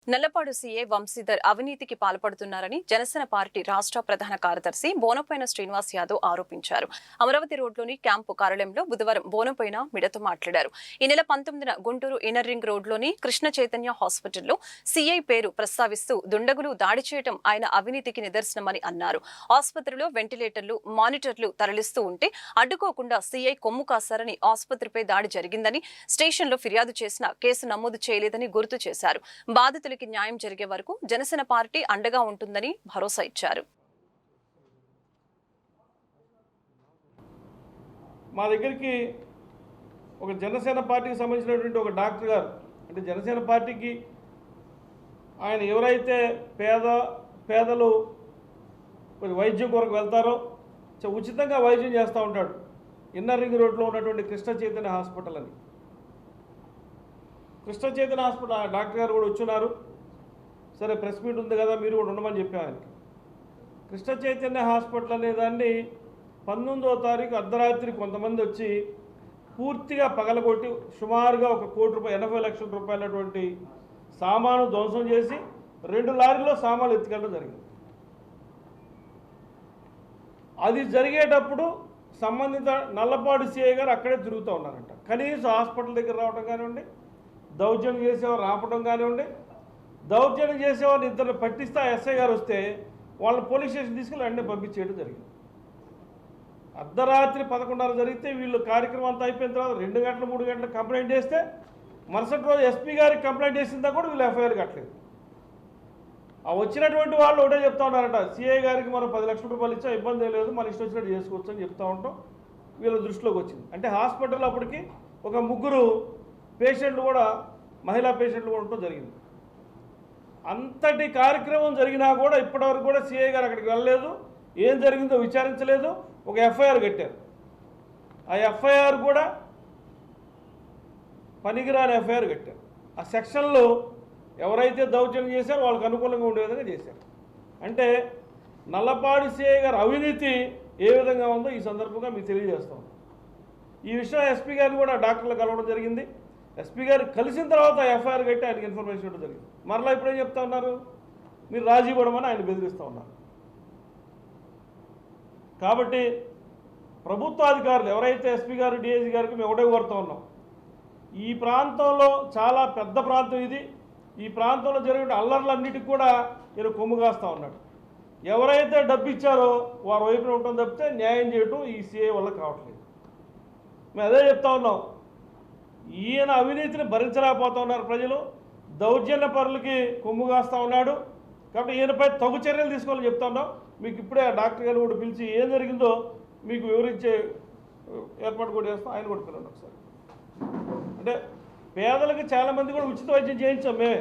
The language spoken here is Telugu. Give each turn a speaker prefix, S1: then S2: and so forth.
S1: నల్లపాడు సీఏ వంశీధర్ అవినీతికి పాల్పడుతున్నారని జనసేన పార్టీ రాష్ట్ర ప్రధాన కార్యదర్శి బోనపైన శ్రీనివాస్ యాదవ్ ఆరోపించారు. అమరావతి రోడ్లోని క్యాంపు కార్యాలయంలో బుధవారం బోనపైన మీడియాతో మాట్లాడారు. ఈ నెల 19న గుంటూరు ఇన్నర్ రింగ్ రోడ్లోని కృష్ణ చైతన్య హాస్పిటల్లో సీఐ పేరు ప్రస్తావిస్తూ దుండగులు దాడి చేయడం ఆయన అవినీతికి నిదర్శనమని అన్నారు. ఆసుపత్రిలో వెంటిలేటర్లు, మానిటర్లు తరలిస్తూ ఉంటే అడ్డుకోకుండా సీఐ కొమ్ము కాశారని, ఆసుపత్రిపై దాడి జరిగిందని, స్టేషన్లో ఫిర్యాదు చేసినా కేసు నమోదు చేయలేదని గుర్తు చేశారు. బాధితులకి న్యాయం జరిగే వరకు జనసేన పార్టీ అండగా ఉంటుందని భరోసా ఇచ్చారు.
S2: మా దగ్గరికి ఒక జనసేన పార్టీకి సంబంధించినటువంటి ఒక డాక్టర్ గారు, అంటే జనసేన పార్టీకి ఆయన ఎవరైతే పేదలు వైద్యం కొరకు వెళ్తారో ఉచితంగా వైద్యం చేస్తూ ఉంటాడు. ఇన్నర్ రింగ్ రోడ్లో ఉన్నటువంటి కృష్ణ చైతన్య హాస్పిటల్ అని. కృష్ణ చైతన్య హాస్పిటల్ డాక్టర్ గారు కూడా వచ్చున్నారు. సరే, ప్రెస్ మీట్ ఉంది కదా, మీరు కూడా ఉండమని చెప్పాను ఆయనకి. కృష్ణ చైతన్య హాస్పిటల్ అనేదాన్ని 19వ తారీఖు అర్ధరాత్రి కొంతమంది వచ్చి పూర్తిగా పగలగొట్టి సుమారుగా ₹1 కోటి 80 లక్షల రూపాయలటువంటి సామాను ధ్వంసం చేసి 2 లారీల్లో సామాన్లు ఎత్తుకెళ్ళడం జరిగింది. అది జరిగేటప్పుడు సంబంధిత నల్లపాడు సిఐ గారు అక్కడే తిరుగుతూ ఉన్నారంట. కనీసం హాస్పిటల్ దగ్గర రావడం కానివ్వండి, దౌర్జన్యం చేసేవారు రావడం కానివ్వండి, దౌర్జన్యం చేసేవారిని ఇద్దరు పట్టిస్తే ఎస్ఐ గారు వస్తే వాళ్ళని పోలీస్ స్టేషన్ తీసుకెళ్ళి వెంటనే పంపించేయడం జరిగింది. అర్ధరాత్రి 11:30 జరిగితే వీళ్ళు కార్యక్రమం అంతా అయిపోయిన తర్వాత 2 గంటలు 3 గంటలు కంప్లైంట్ చేస్తే మరుసటి రోజు ఎస్పీ గారికి కంప్లైంట్ చేసిందా కూడా వీళ్ళు ఎఫ్ఐఆర్ కట్టలేదు. ఆ వచ్చినటువంటి వాళ్ళు ఒకటే చెప్తా ఉన్నారట, సిఐ గారికి మనం 10 లక్షల రూపాయలు ఇచ్చా, ఇబ్బంది లేదు, మన ఇష్టం వచ్చినట్టు చేసుకోవచ్చు అని చెప్తా ఉంటాం. వీళ్ళ దృష్టిలోకి వచ్చింది. అంటే హాస్పిటల్ అప్పటికి ఒక 3 పేషెంట్లు కూడా, మహిళా పేషెంట్లు కూడా ఉండటం జరిగింది. అంతటి కార్యక్రమం జరిగినా కూడా ఇప్పటివరకు కూడా సిఐ గారు అక్కడికి వెళ్ళలేదు, ఏం జరిగిందో విచారించలేదు, ఒక ఎఫ్ఐఆర్ కట్టారు. ఆ ఎఫ్ఐఆర్ కూడా పనికిరాని ఎఫ్ఐఆర్ కట్టారు. ఆ సెక్షన్లో ఎవరైతే దౌర్జన్యం చేశారో వాళ్ళకి అనుకూలంగా ఉండే విధంగా చేశారు. అంటే నల్లపాడు సిఐ గారు అవినీతి ఏ విధంగా ఉందో ఈ సందర్భంగా మీకు తెలియజేస్తాం. ఈ విషయం ఎస్పీ గారిని కూడా డాక్టర్లు కలవడం జరిగింది. ఎస్పీ గారు కలిసిన తర్వాత ఎఫ్ఐఆర్ కట్టి ఆయనకి ఇన్ఫర్మేషన్ ఇవ్వడం జరిగింది. మరలా ఇప్పుడేం చెప్తా ఉన్నారు, మీరు రాజీ పడమని ఆయన బెదిరిస్తూ ఉన్నారు. కాబట్టి ప్రభుత్వ అధికారులు ఎవరైతే ఎస్పీ గారు, డిఐజీ గారికి మేము ఒకటే కోరుతూ ఉన్నాం, ఈ ప్రాంతంలో చాలా పెద్ద ప్రాంతం ఇది. ఈ ప్రాంతంలో జరిగిన అల్లర్లన్నిటికీ కూడా ఈయన కొమ్ము కాస్తూ ఉన్నాడు. ఎవరైతే డబ్బు ఇచ్చారో వారి వైపున ఉండటం తప్పితే న్యాయం చేయటం ఈ సిఐ వల్ల కావట్లేదు. మేము అదే చెప్తా ఉన్నాం, ఈయన అవినీతిని భరించలేకపోతూ ఉన్నారు ప్రజలు. దౌర్జన్య పరులకి కొమ్ము కాస్తూ ఉన్నాడు. కాబట్టి ఈయనపై తగు చర్యలు తీసుకోవాలని చెప్తా ఉన్నాం. మీకు ఇప్పుడే ఆ డాక్టర్ గారు కూడా పిలిచి ఏం జరిగిందో మీకు వివరించే ఏర్పాటు కూడా చేస్తాం. ఆయన కూడా పిలండి ఒకసారి. అంటే పేదలకు చాలామంది కూడా ఉచిత వైద్యం చేయించాం మేమే.